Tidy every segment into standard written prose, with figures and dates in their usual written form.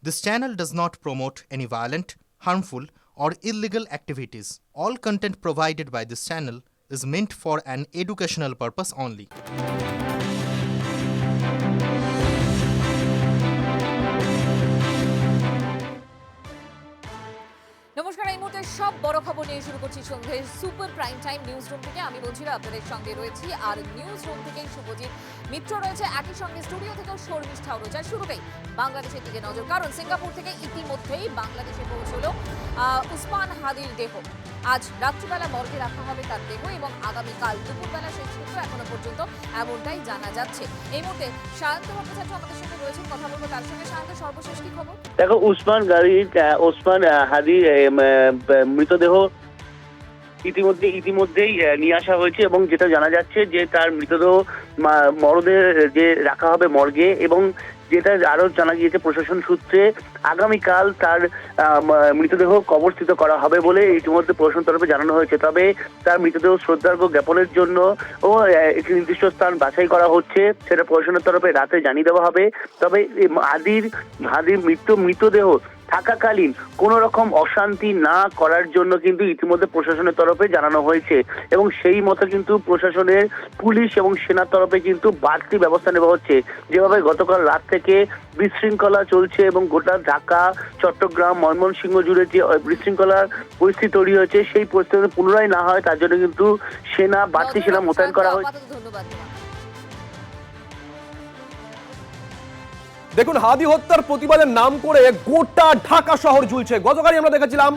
This channel does not promote any violent, harmful, or illegal activities. All content provided by this channel is meant for an educational purpose only. নমস্কার, এই মুহূর্তে সব বড় খবর নিয়ে শুরু করছি সন্ধ্যের super prime time news room থেকে। আমি বলছি আপনাদের সঙ্গে রয়েছি, আর নিউজ রুম থেকেই শুভজিৎ মিত্র রয়েছে, একই সঙ্গে স্টুডিও থেকেও শর্মিষ্ঠাও রয়েছে। শুরুতেই বাংলাদেশের দিকে নজর, কারণ সিঙ্গাপুর থেকে ইতিমধ্যেই বাংলাদেশে পৌঁছলো উসমান হাদির দেহ। আজ রাত্রিবেলা মর্গে রাখা হবে তার দেহ এবং আগামীকাল দুপুরবেলা শেষ সূত্র এখনো পর্যন্ত এমনটাই জানা যাচ্ছে। এই মুহূর্তে সায়ন্ত ভট্টাচার্য আমাদের সঙ্গে রয়েছেন, কথা বলবো তার সঙ্গে। সায়ন্ত, সর্বশেষ কি খবর? দেখো, উসমান হাদির মৃতদেহ ইতিমধ্যেই নিয়ে আসা হয়েছে এবং যেটা জানা যাচ্ছে যে তার মৃতদেহ মরদেহ যে রাখা হবে মর্গে, এবং যেটা আরো জানা গিয়েছে প্রশাসন সূত্রে আগামীকাল তার মৃতদেহ কবরস্থিত করা হবে বলে ইতিমধ্যে প্রশাসন তরফে জানানো হয়েছে। তবে তার মৃতদেহ শ্রদ্ধার্ঘ জ্ঞাপনের জন্য একটি নির্দিষ্ট স্থান বাছাই করা হচ্ছে, সেটা প্রশাসনের তরফে রাতে জানিয়ে দেওয়া হবে। তবে হাদির মৃতদেহ থাকাকালীন কোন রকম অশান্তি না করার জন্য কিন্তু ইতিমধ্যে প্রশাসনের তরফে জানানো হয়েছে, এবং সেই মতো কিন্তু প্রশাসনের পুলিশ এবং সেনার তরফে কিন্তু বাড়তি ব্যবস্থা নেওয়া হচ্ছে। যেভাবে গতকাল রাত থেকে বিশৃঙ্খলা চলছে এবং গোটা ঢাকা, চট্টগ্রাম, ময়মনসিংহ জুড়ে যে বিশৃঙ্খলার পরিস্থিতি তৈরি হয়েছে, সেই পরিস্থিতি পুনরায় না হয় তার জন্য কিন্তু বাড়তি সেনা মোতায়েন করা হয়েছে। ধন্যবাদ। দেখুন, হাদি হত্যার প্রতিবাদের নাম করে গোটা ঢাকা শহর ঝুলছে। গতকালই আমরা দেখেছিলাম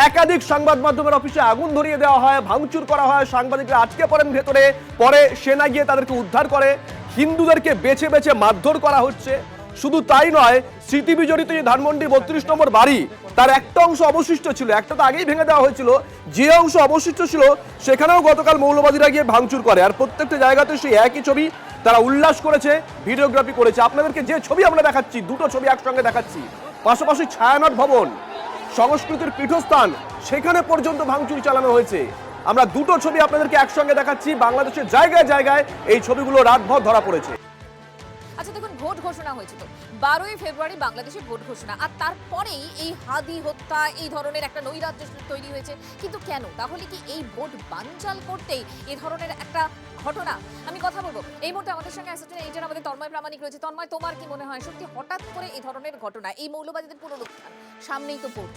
একাধিক সংবাদ মাধ্যমের অফিসে আগুন ধরিয়ে দেওয়া হয়, ভাঙচুর করা হয়, সাংবাদিকরা আটকে পড়েন ভেতরে, পরে সেনা গিয়ে তাদেরকে উদ্ধার করে। হিন্দুদেরকে বেছে বেছে মারধর করা হচ্ছে। শুধু তাই নয়, স্মৃতি বিজড়িত যে ধানমন্ডি 32 নম্বর বাড়ি, তার একটা অংশ অবশিষ্ট ছিল, একটা তো আগেই ভেঙে দেওয়া হয়েছিল, যে অংশ অবশিষ্ট ছিল সেখানেও গতকাল মৌলবাদীরা গিয়ে ভাঙচুর করে। আর প্রত্যেকটা জায়গাতে সেই একই ছবি, তারা উল্লাস করেছে, ভিডিওগ্রাফি করেছে। আপনাদেরকে যে ছবি আমরা দেখাচ্ছি, দুটো ছবি একসঙ্গে দেখাচ্ছি, পাশাপাশি ছায়ানট ভবন, সংস্কৃতির পীঠস্থান, সেখানে পর্যন্ত ভাঙচুর চালানো হয়েছে। আমরা দুটো ছবি আপনাদেরকে একসঙ্গে দেখাচ্ছি। বাংলাদেশের জায়গায় জায়গায় এই ছবিগুলো রাতভর ধরা পড়েছে। আচ্ছা দেখুন, ভোট ঘোষণা হয়েছে তো 12ই ফেব্রুয়ারি বাংলাদেশে ভোট ঘোষণা, আর তারপরেই এই হাদি হত্যা, এই ধরনের একটা নৈরাজ্য তৈরি হয়েছে। কিন্তু কেন? তাহলে কি এই ভোট বানচাল করতেই এই ধরনের একটা ঘটনা? আমি কথা বলবো এই মুহূর্তে আমাদের সঙ্গে অ্যাসিস্ট্যান্ট এডিটর আমাদের তন্ময় প্রামাণিক রয়েছে। তন্ময়, তোমার কি মনে হয় সত্যি হঠাৎ করে এই ধরনের ঘটনা, এই মৌলবাদীদের পুনরুত্থান, সামনেই তো ভোট,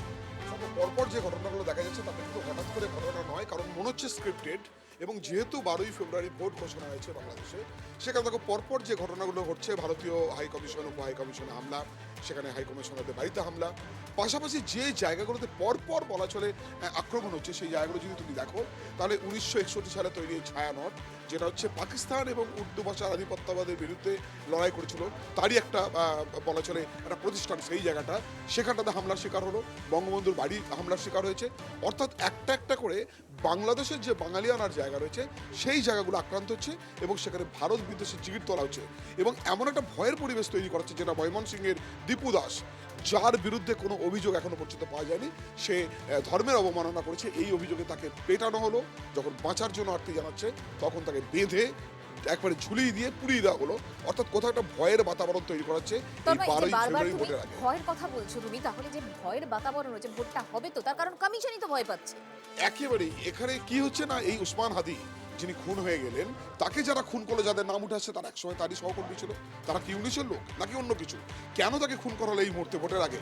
পরপর যে ঘটনাগুলো দেখা যাচ্ছে তাতে কিন্তু হঠাৎ করে ঘটনা নয়, কারণ মনে হচ্ছে স্ক্রিপ্টেড। এবং যেহেতু 12ই ফেব্রুয়ারি ভোট ঘোষণা হয়েছে বাংলাদেশে, সেখানে দেখো পরপর যে ঘটনাগুলো ঘটছে, ভারতীয় হাই কমিশন, উপ হাই কমিশনে হামলা, সেখানে হাই কমিশনারদের বাড়িতে হামলা, পাশাপাশি যে জায়গাগুলোতে পরপর বলা চলে আক্রমণ হচ্ছে, সেই জায়গাগুলো যদি তুমি দেখো তাহলে 1961 সালে তৈরি ছায়ানট, যেটা হচ্ছে পাকিস্তান এবং উর্দু ভাষার আধিপত্যবাদের বিরুদ্ধে লড়াই করেছিল, তারই একটা বলা চলে একটা প্রতিষ্ঠান। সেই জায়গাটা, সেখানটাতে হামলার শিকার হলো, বঙ্গবন্ধুর বাড়ি হামলার শিকার হয়েছে। অর্থাৎ একটা একটা করে বাংলাদেশের যে বাঙালিয়ানার জায়গা রয়েছে, সেই জায়গাগুলো আক্রান্ত হচ্ছে এবং সেখানে ভারত বিদ্বেষের জিগির তোলা হচ্ছে। এবং এমন একটা ভয়ের পরিবেশ তৈরি করা হচ্ছে, যেটা ময়মনসিংহের দীপু দাস, যার বিরুদ্ধে কোনো অভিযোগ এখনো পর্যন্ত পাওয়া যায়নি, সে ধর্মের অবমাননা করেছে, এই অভিযোগে তাকে পেটানো হলো। যখন বাঁচার জন্য আর্তি জানাচ্ছে, তখন তাকে বেঁধে একবারে ঝুলিয়ে দিয়ে পুড়িয়ে দেওয়া হলো। অর্থাৎ কোথাও একটা ভয়ের বাতাবরণ তৈরি করা হচ্ছে এই 12ই ফেব্রুয়ারি ভোটের আগে। ভয়ের কথা বলছো তুমি, তাহলে যে ভয়ের বাতাবরণ হচ্ছে, ভোটটা হবে তো, তার কারণ কমিশনই তো ভয় পাচ্ছে। একেবারেই এখানে কি হচ্ছে না, এই উসমান হাদি যিনি খুন হয়ে গেলেন, তাকে যারা খুন করলো, যাদের নাম উঠে আসছে, তারা একসময় তারই সহকর্মী ছিল। তারা কি ইউনিসের লোক নাকি অন্য কিছু? কেন তাকে খুন করা হলো এই মুহূর্তে ভোটের আগে?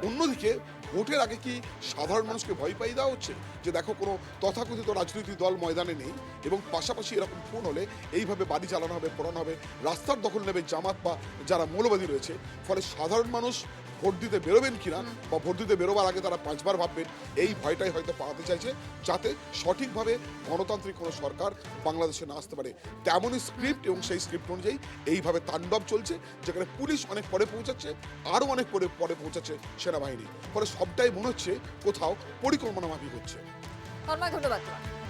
অন্যদিকে ভোটের আগে কি সাধারণ মানুষকে ভয় পাই দেওয়া হচ্ছে যে দেখো কোনো তথাকথিত রাজনৈতিক দল ময়দানে নেই, এবং পাশাপাশি এরকম খুন হলে এইভাবে বাড়ি চালানো হবে, পোড়ানো হবে, রাস্তার দখল নেবে জামাত বা যারা মৌলবাদী রয়েছে। ফলে সাধারণ মানুষ ভোট দিতে বেরোবেন কিনা, বা ভোট দিতে বেরোবার আগে তারা 5বার ভাববেন, এই ভয়টাই হয়তো পাওয়াতে চাইছে, যাতে সঠিকভাবে গণতান্ত্রিক কোনো সরকার বাংলাদেশে না আসতে পারে। তেমনই স্ক্রিপ্ট, এবং সেই স্ক্রিপ্ট অনুযায়ী এইভাবে তাণ্ডব চলছে, যেখানে পুলিশ অনেক পরে পৌঁছাচ্ছে, আরও অনেক পরে পৌঁছাচ্ছে সেনাবাহিনী। ফলে সবটাই মনে হচ্ছে কোথাও পরিকল্পনা মাফিক হচ্ছে। ধন্যবাদ।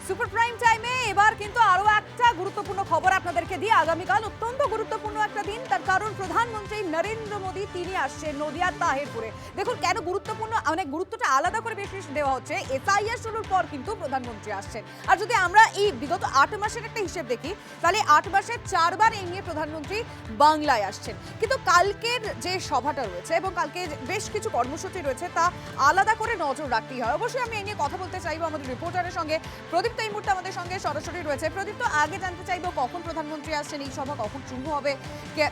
সুপার প্রাইম টাইমে এবার কিন্তু আরো একটা গুরুত্বপূর্ণ খবর আপনাদেরকে দিয়ে, আগামীকাল অত্যন্ত গুরুত্বপূর্ণ একটা দিন, তার কারণ প্রধানমন্ত্রী নরেন্দ্র মোদী তিনি আসছেন নদিয়ার তাহিরপুরে। দেখুন কেন গুরুত্বপূর্ণ, অনেক গুরুত্বটা আলাদা করে বিশেষ দেওয়া হচ্ছে। এসআইআর শুরুর পর কিন্তু প্রধানমন্ত্রী আসছেন। আর যদি আমরা এই বিগত 8 মাসের একটা হিসেব দেখি, তাহলে 8 মাসে 4 বার এই নিয়ে প্রধানমন্ত্রী বাংলায় আসছেন। কিন্তু কালকের যে সভাটা রয়েছে এবং কালকে বেশ কিছু কর্মসূচি রয়েছে, তা আলাদা করে নজর রাখতেই হয়। অবশ্যই আমি এই নিয়ে কথা বলতে চাইবো আমাদের রিপোর্টারের সঙ্গে। প্রদীপ তো এই মুহূর্তে আমাদের সঙ্গে সরাসরি রয়েছে। প্রদীপ, তো আগে জানতে চাইবো কখন প্রধানমন্ত্রী আসছেন, এই সভা কখন শুরু হবে,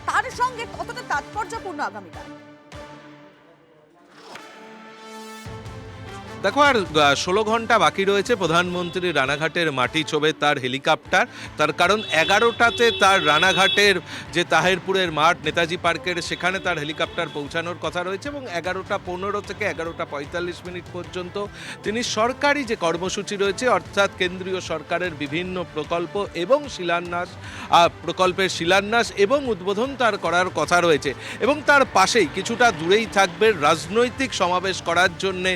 তার সঙ্গে কতটা তাৎপর্যপূর্ণ আগামীকাল? দেখো, আর 16 ঘন্টা বাকি রয়েছে প্রধানমন্ত্রী রানাঘাটের মাটি ছোবে তার হেলিকপ্টার। তার কারণ 11টাতে তার রানাঘাটের যে তাহিরপুরের মাঠ নেতাজি পার্কের, সেখানে তার হেলিকপ্টার পৌঁছানোর কথা রয়েছে এবং 11:15 থেকে 11:45 পর্যন্ত তিনি সরকারি যে কর্মসূচি রয়েছে, অর্থাৎ কেন্দ্রীয় সরকারের বিভিন্ন প্রকল্প এবং প্রকল্পের শিলান্যাস এবং উদ্বোধন তার করার কথা রয়েছে। এবং তার পাশেই কিছুটা দূরেই থাকবে রাজনৈতিক সমাবেশ করার জন্যে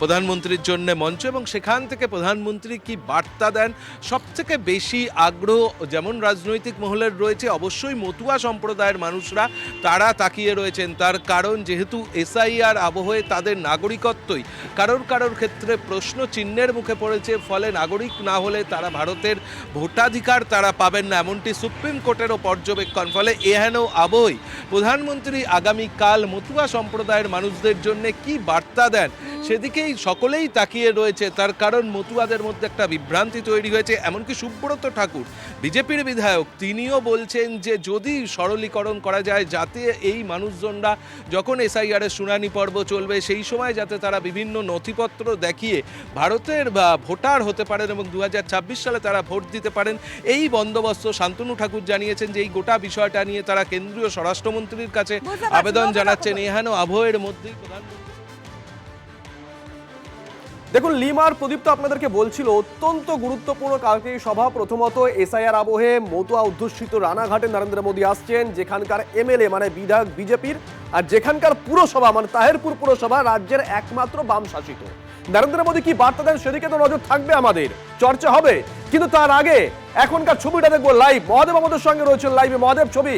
প্রধানমন্ত্রীর জন্য মঞ্চ, এবং সেখান থেকে প্রধানমন্ত্রী কি বার্তা দেন সবথেকে বেশি আগ্রহ যেমন রাজনৈতিক মহলের রয়েছে, অবশ্যই মতুয়া সম্প্রদায়ের মানুষরা তারা তাকিয়ে রয়েছেন। তার কারণ যেহেতু এসআইআর আবহে তাদের নাগরিকত্বই কারোর ক্ষেত্রে প্রশ্ন চিহ্নের মুখে পড়েছে, ফলে নাগরিক না হলে তারা ভারতের ভোটাধিকার তারা পাবেন না, এমনটি সুপ্রিম কোর্টেরও পর্যবেক্ষণ। ফলে এহেন আবহে প্রধানমন্ত্রী আগামীকাল মতুয়া সম্প্রদায়ের মানুষদের জন্য কি বার্তা দেন সেদিকেই সকলেই তাকিয়ে রয়েছে। তার কারণ মতুয়াদের মধ্যে একটা বিভ্রান্তি তৈরি হয়েছে। এমনকি সুব্রত ঠাকুর, বিজেপির বিধায়ক, তিনিও বলছেন যে যদি সরলীকরণ করা যায়, যাতে এই মানুষজনরা যখন এসআইআরের শুনানি পর্ব চলবে সেই সময় যাতে তারা বিভিন্ন নথিপত্র দেখিয়ে ভারতের ভোটার হতে পারেন এবং 2026 সালে তারা ভোট দিতে পারেন, এই বন্দোবস্ত শান্তনু ঠাকুর জানিয়েছেন যে এই গোটা বিষয়টা নিয়ে তারা কেন্দ্রীয় স্বরাষ্ট্রমন্ত্রীর কাছে আবেদন জানাচ্ছেন। এহেন আবহের মধ্যেই প্রধানমন্ত্রী দেখুন, লিমার প্রদীপ তো আপনাদেরকে বলছিল অত্যন্ত গুরুত্বপূর্ণ কালকে সভা। প্রথমত এসআইআর আবহে মতুয়া অধ্যুষিত রানাঘাটে নরেন্দ্র মোদী আসছেন, যেখানকার এমএলএ মানে বিধায়ক বিজেপির, আর যেখানকার পুরসভা মানে তাহিরপুর পুরসভা রাজ্যের একমাত্র বাম শাসিত। নরেন্দ্র মোদী কি বার্তা দেন সেদিকে তো নজর থাকবে, আমাদের চর্চা হবে। কিন্তু তার আগে এখনকার ছবিটা দেখবো লাইভ। মহাদেব আমাদের সঙ্গে রয়েছেন লাইভে। মহাদেব, ছবি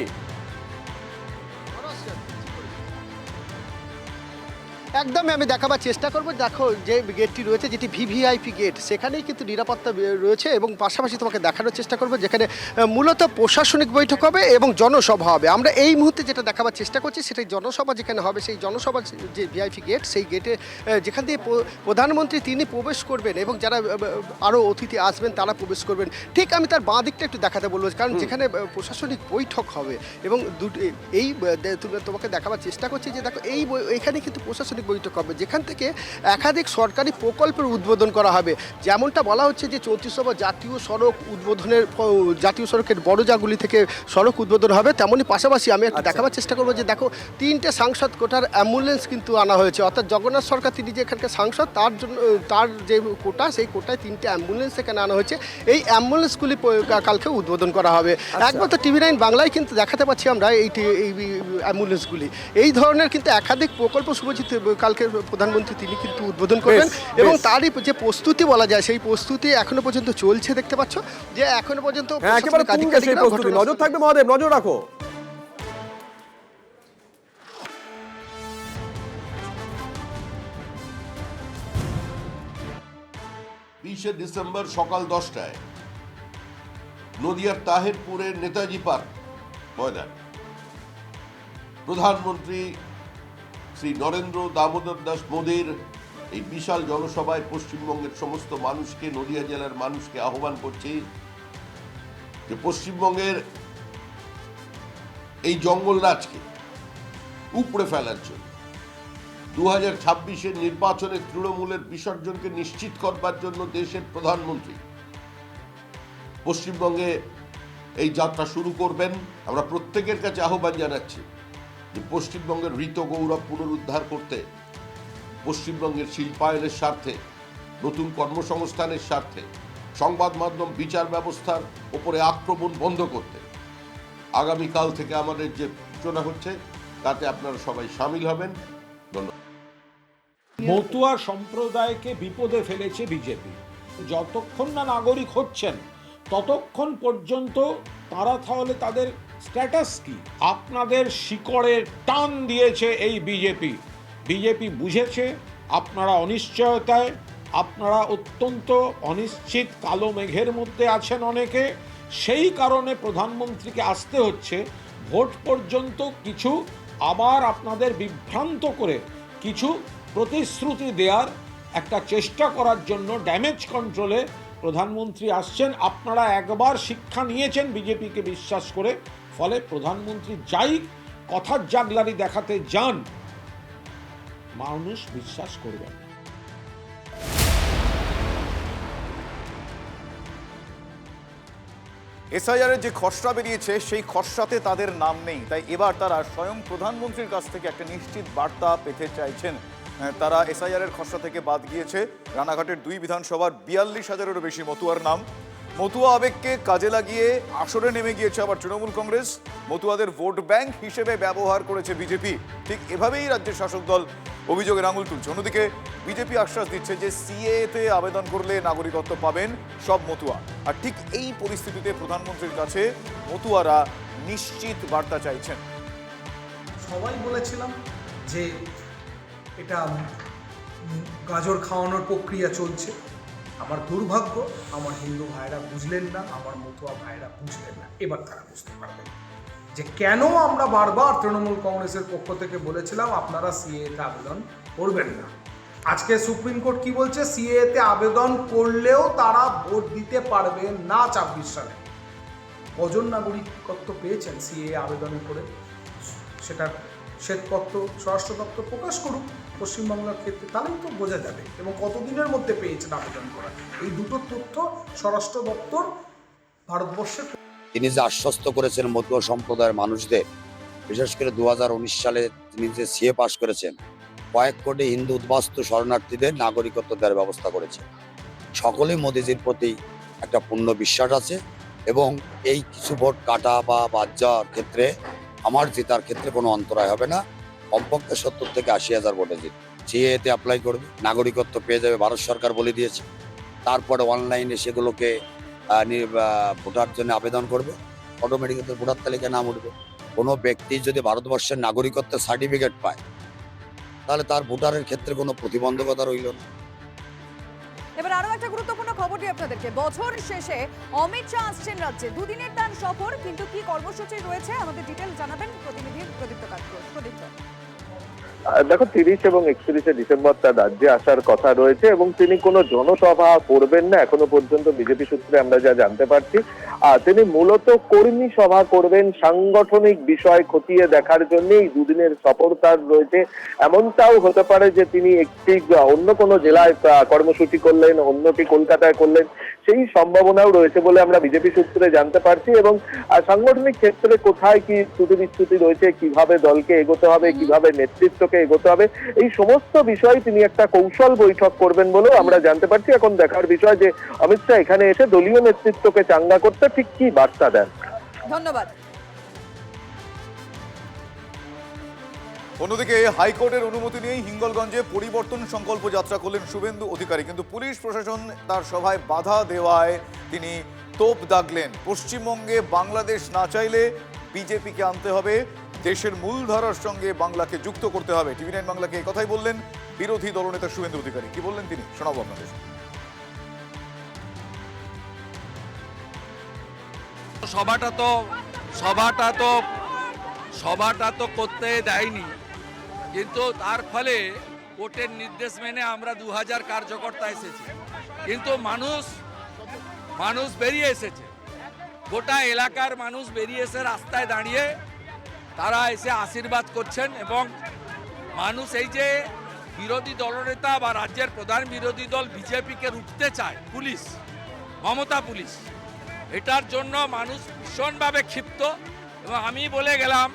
একদমই আমি দেখাবার চেষ্টা করব। দেখো যে গেটটি রয়েছে, যেটি ভিভিআইপি গেট, সেখানেই কিন্তু নিরাপত্তা রয়েছে এবং পাশাপাশি তোমাকে দেখানোর চেষ্টা করব যেখানে মূলত প্রশাসনিক বৈঠক হবে এবং জনসভা হবে। আমরা এই মুহূর্তে যেটা দেখাবার চেষ্টা করছি সেটাই জনসভা যেখানে হবে, সেই জনসভার যে ভিআইপি গেট, সেই গেটে যেখান দিয়ে প্রধানমন্ত্রী তিনি প্রবেশ করবেন এবং যারা আরও অতিথি আসবেন তারা প্রবেশ করবেন। ঠিক আমি তার বাঁ দিকটা একটু দেখাতে বলবো, কারণ যেখানে প্রশাসনিক বৈঠক হবে এবং এই তোমাকে দেখাবার চেষ্টা করছি যে দেখো এইখানে কিন্তু প্রশাসনিক বৈঠক হবে, যেখান থেকে একাধিক সরকারি প্রকল্পের উদ্বোধন করা হবে। যেমনটা বলা হচ্ছে যে 34তম জাতীয় সড়ক উদ্বোধনের, জাতীয় সড়কের বড় জাগুলি থেকে সড়ক উদ্বোধন হবে। তেমনই পাশাপাশি আমি একটা দেখাবার চেষ্টা করবো যে দেখো 3টে সাংসদ কোটার অ্যাম্বুলেন্স কিন্তু আনা হয়েছে, অর্থাৎ জগন্নাথ সরকার তিনি যে এখানকার সাংসদ, তার জন্য তার যে কোটা, সেই কোটায় 3টে অ্যাম্বুলেন্স এখানে আনা হয়েছে। এই অ্যাম্বুলেন্সগুলি কালকে উদ্বোধন করা হবে। একবার তো টিভি9 বাংলায় কিন্তু দেখাতে পাচ্ছি আমরা এই অ্যাম্বুলেন্সগুলি। এই ধরনের কিন্তু একাধিক প্রকল্প শুভজিৎ কালকে প্রধানমন্ত্রী তিনি কিন্তু উদ্বোধন করবেন এবং তারই যে প্রস্তুতি বলা যায়, সেই প্রস্তুতি এখনো পর্যন্ত চলছে। দেখতে পাচ্ছ যে এখনো পর্যন্ত নজর থাকবে। মহাদেব, নজর রাখো। 20 ডিসেম্বর সকাল 10টায় নদিয়ার তাহিরপুরের নেতাজি পার্ক ময়দান প্রধানমন্ত্রী শ্রী নরেন্দ্র দামোদর দাস মোদীর এই বিশাল জনসভায় পশ্চিমবঙ্গের সমস্ত মানুষকে, নদিয়া জেলার মানুষকে আহ্বান করছি যে পশ্চিমবঙ্গের এই জঙ্গলরাজকে উপড়ে ফেলার জন্য 2026-এর নির্বাচনে তৃণমূলের বিসর্জনকে নিশ্চিত করবার জন্য দেশের প্রধানমন্ত্রী পশ্চিমবঙ্গে এই যাত্রা শুরু করবেন। আমরা প্রত্যেকের কাছে আহ্বান জানাচ্ছি যে পশ্চিমবঙ্গের ঋত গৌরব পুনরুদ্ধার করতে, পশ্চিমবঙ্গের শিল্পায়নের স্বার্থে, নতুন কর্মসংস্থানের স্বার্থে, সংবাদ মাধ্যম বিচার ব্যবস্থার উপরে আক্রমণ বন্ধ করতে আগামীকাল থেকে আমাদের যে সূচনা হচ্ছে তাতে আপনারা সবাই সামিল হবেন। ধন্যবাদ। মতুয়া সম্প্রদায়কে বিপদে ফেলেছে বিজেপি। যতক্ষণ না নাগরিক হচ্ছেন ততক্ষণ পর্যন্ত তারা তাহলে তাদের স্ট্যাটাস কি? আপনাদের শিকড়ের টান দিয়েছে এই বিজেপি বুঝেছে আপনারা অনিশ্চয়তায়, আপনারা অত্যন্ত অনিশ্চিত কালো মেঘের মধ্যে আছেন অনেকে। সেই কারণে প্রধানমন্ত্রীকে আসতে হচ্ছে ভোট পর্যন্ত কিছু আবার আপনাদের বিভ্রান্ত করে কিছু প্রতিশ্রুতি দেওয়ার একটা চেষ্টা করার জন্য ড্যামেজ কন্ট্রোলে প্রধানমন্ত্রী আসছেন। আপনারা একবার শিক্ষা নিয়েছেন বিজেপিকে বিশ্বাস করে, ফলে প্রধানমন্ত্রী যাই কথার জাগলারি দেখাতে যান মানুষ বিশ্বাস করবেন। এসআইআর এর যে খসড়া বেরিয়েছে সেই খসড়াতে তাদের নাম নেই, তাই এবার তারা স্বয়ং প্রধানমন্ত্রীর কাছ থেকে একটা নিশ্চিত বার্তা পেতে চাইছেন। তারা এসআইআর এর খসড়া থেকে বাদ গিয়েছে রানাঘাটের ২ বিধানসভার ৪২,০০০-এরও বেশি মতুয়ার নাম। মতুয়া আবেগকে কাজে লাগিয়ে আসরে নেমে গিয়েছে আবার তৃণমূল কংগ্রেস। মতুয়াদের ভোট ব্যাংক হিসেবে ব্যবহার করেছে বিজেপি। ঠিক এভাবেই রাজ্যের শাসক দল অভিযোগের আঙুল তুলছে। অন্যদিকে বিজেপি আশ্বাস দিচ্ছে যে সিএতে আবেদন করলে নাগরিকত্ব পাবেন সব মতুয়া। আর ঠিক এই পরিস্থিতিতে প্রধানমন্ত্রীর কাছে মতুয়ারা নিশ্চিত বার্তা চাইছেন। সবাই বলেছিলাম যে এটা গাজর খাওয়ানোর প্রক্রিয়া চলছে। আমার দুর্ভাগ্য আমার হিন্দু ভাইরা বুঝলেন না, আমার মতুয়া ভাইরা বুঝলেন না। এবার তারা বুঝতে পারবেন যে কেন আমরা বারবার তৃণমূল কংগ্রেসের পক্ষ থেকে বলেছিলাম আপনারা সিএতে আবেদন করবেন না। আজকে সুপ্রিম কোর্ট কি বলছে? সিএতে আবেদন করলেও তারা ভোট দিতে পারবে না ২৪ সালে। কজন নাগরিকত্ব পেয়েছেন সিএ আবেদন করে সেটা শ্বেতপত্র স্বরাষ্ট্র দপ্তর প্রকাশ করুক পশ্চিমবাংলার ক্ষেত্রে, তাহলেই তো বোঝা যাবে। এবং কতদিনের মধ্যে পেয়েছেন আবেদন করা, এই দুটো তথ্য স্বরাষ্ট্র দপ্তর ভারতবর্ষের। তিনি যে আশ্বস্ত করেছেন মতুয়া সম্প্রদায়ের মানুষদের, বিশেষ করে ২০১৯ সালে তিনি যে সিএ পাশ করেছেন, কয়েক কোটি হিন্দু উদ্বাস্তু শরণার্থীদের নাগরিকত্ব দেওয়ার ব্যবস্থা করেছে। সকলেই মোদিজির প্রতি একটা পূর্ণ বিশ্বাস আছে এবং এই কিছু ভোট কাটা বা বাদ যাওয়ার ক্ষেত্রে আমার জেতার ক্ষেত্রে কোনো অন্তরায় হবে না। কমপক্ষে ৭০ থেকে ৮০,০০০ ভোটে জিত সিএতে অ্যাপ্লাই করবে, নাগরিকত্ব পেয়ে যাবে, ভারত সরকার বলে দিয়েছে। তারপরে অনলাইনে সেগুলোকে ভোটার জন্য আবেদন করবে, অটোমেটিক্যালি ভোটার তালিকায় নাম উঠবে। কোনো ব্যক্তি যদি ভারতবর্ষের নাগরিকত্বের সার্টিফিকেট পায় তাহলে তার ভোটারের ক্ষেত্রে কোনো প্রতিবন্ধকতা রইল না। এবার আরো একটা গুরুত্বপূর্ণ খবর দিই আপনাদেরকে। বছর শেষে অমিত শাহ আসছেন রাজ্যে, দুদিনের টান সফর, কিন্তু কি কর্মসূচি রয়েছে আমাদের ডিটেল জানাবেন প্রতিনিধি প্রদীপ্ত কাঠুয়া। প্রদীপ্ত, দেখো ৩০ এবং ৩১শে ডিসেম্বর তার রাজ্যে আসার কথা রয়েছে এবং তিনি কোনো জনসভা করবেন না এখনো পর্যন্ত বিজেপি সূত্রে আমরা যা জানতে পারছি। তিনি মূলত কর্মী সভা করবেন, সাংগঠনিক বিষয় খতিয়ে দেখার জন্য এই দুদিনের সফর তার রয়েছে। এমনটাও হতে পারে যে তিনি একটি অন্য কোনো জেলায় কর্মসূচি করলেন, অন্যটি কলকাতায় করলেন, সেই সম্ভাবনাও রয়েছে বলে আমরা বিজেপি সূত্রে জানতে পারছি। এবং সাংগঠনিক ক্ষেত্রে কোথায় কি ত্রুটি বিচ্যুতি রয়েছে, কিভাবে দলকে এগোতে হবে, কিভাবে নেতৃত্বকে এগোতে হবে, এই সমস্ত বিষয় তিনি একটা কৌশল বৈঠক করবেন বলেও আমরা জানতে পারছি। এখন দেখার বিষয় যে অমিত শাহ এখানে এসে দলীয় নেতৃত্বকে চাঙ্গা করতে ঠিক কি বার্তা দেন। ধন্যবাদ। অন্যদিকে হাইকোর্টের অনুমতি নিয়েই হিঙ্গলগঞ্জে পরিবর্তন সংকল্প যাত্রা করলেন শুভেন্দু অধিকারী, কিন্তু পুলিশ প্রশাসন তার সভায় বাধা দেওয়ায় তিনি তোপ দাগলেন। পশ্চিমবঙ্গে বাংলাদেশ না চাইলে বিজেপিকে আনতে হবে, দেশের মূলধারার সঙ্গে বাংলাকে যুক্ত করতে হবে। টিভি9 বাংলাকে এই কথাই বললেন বিরোধী দলনেতা শুভেন্দু অধিকারী। কি বললেন তিনি, শোনাবো আপনাদের। সভাটা তো করতে দেয়নি, কিন্তু তার ফলে কোর্টের নির্দেশ মেনে আমরা ২০০০ কার্যকর্তা এসেছি, কিন্তু মানুষ বেরিয়ে এসেছে, গোটা এলাকার মানুষ বেরিয়ে এসে রাস্তায় দাঁড়িয়ে তারা এসে আশীর্বাদ করছেন। এবং মানুষ এই যে বিরোধী দলনেতা বা রাজ্যের প্রধান বিরোধী দল বিজেপিকে রুখতে চায় পুলিশ, মমতা পুলিশ, এটার জন্য মানুষ ভীষণভাবে ক্ষিপ্ত। এবং আমি বলে গেলাম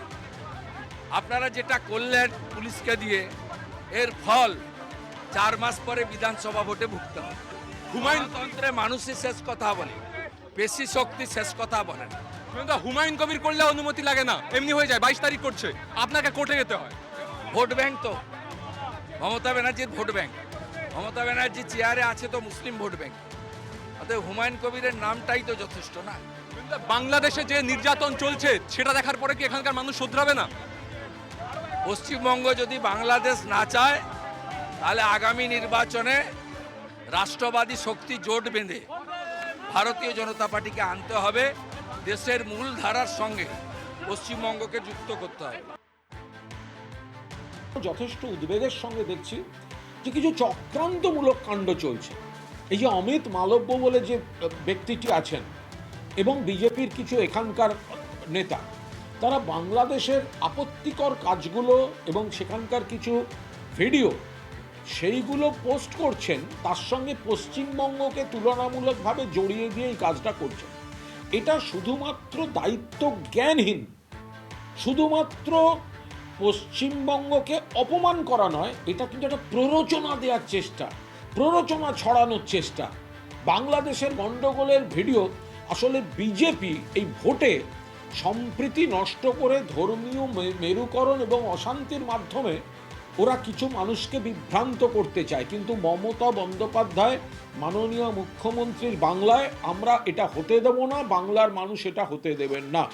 আপনারা যেটা করলেন পুলিশকে দিয়ে, এর ফল 4 মাস পরে বিধানসভা ভোটে ভুগতে হবে। হুমায়ুনতন্ত্রে মানুষই শেষ কথা বলে, পেশি শক্তি শেষ কথা বলেন। হুমায়ুন কবির করলে অনুমতি লাগে না, এমনি হয়ে যায়। 22 তারিখ করছে, আপনাকে কোর্টে যেতে হয়। ভোট ব্যাংক তো মমতা ব্যানার্জির ভোট ব্যাংক, মমতা ব্যানার্জি চেয়ারে আছে তো মুসলিম ভোট ব্যাংক। তাতে হুমায়ুন কবিরের নামটাই তো যথেষ্ট না। বাংলাদেশে যে নির্যাতন চলছে সেটা দেখার পরে কি এখানকার মানুষ শোধরাবে না? পশ্চিমবঙ্গ যদি বাংলাদেশ না চায় তাহলে আগামী নির্বাচনে রাষ্ট্রবাদী শক্তি জোট বেঁধে ভারতীয় জনতা পার্টিকে আনতে হবে, দেশের মূল ধারার সঙ্গে পশ্চিমবঙ্গকে যুক্ত করতে হবে। যথেষ্ট উদ্বেগের সঙ্গে দেখছি যে কিছু চক্রান্তমূলক কাণ্ড চলছে। এই যে অমিত মালব্য বলে যে ব্যক্তিটি আছেন এবং বিজেপির কিছু এখানকার নেতা, তারা বাংলাদেশের আপত্তিকর কাজগুলো এবং সেখানকার কিছু ভিডিও সেইগুলো পোস্ট করছেন, তার সঙ্গে পশ্চিমবঙ্গকে তুলনামূলকভাবে জড়িয়ে দিয়ে এই কাজটা করছেন। এটা শুধুমাত্র দায়িত্ব জ্ঞানহীন, শুধুমাত্র পশ্চিমবঙ্গকে অপমান করা নয়, এটা কিন্তু একটা প্ররোচনা দেওয়ার চেষ্টা, প্ররোচনা ছড়ানোর চেষ্টা। বাংলাদেশের গণ্ডগোলের ভিডিও আসলে বিজেপি এই ভোটে সম্প্রীতি নষ্ট করে ধর্মীয় মেরুকরণ এবং অশান্তির মাধ্যমে ওরা কিছু মানুষকে বিভ্রান্ত করতে চায়। কিন্তু মমতা বন্দ্যোপাধ্যায় মাননীয় মুখ্যমন্ত্রীর বাংলায় আমরা এটা হতে দেব না, বাংলার মানুষ এটা হতে দেবেন না।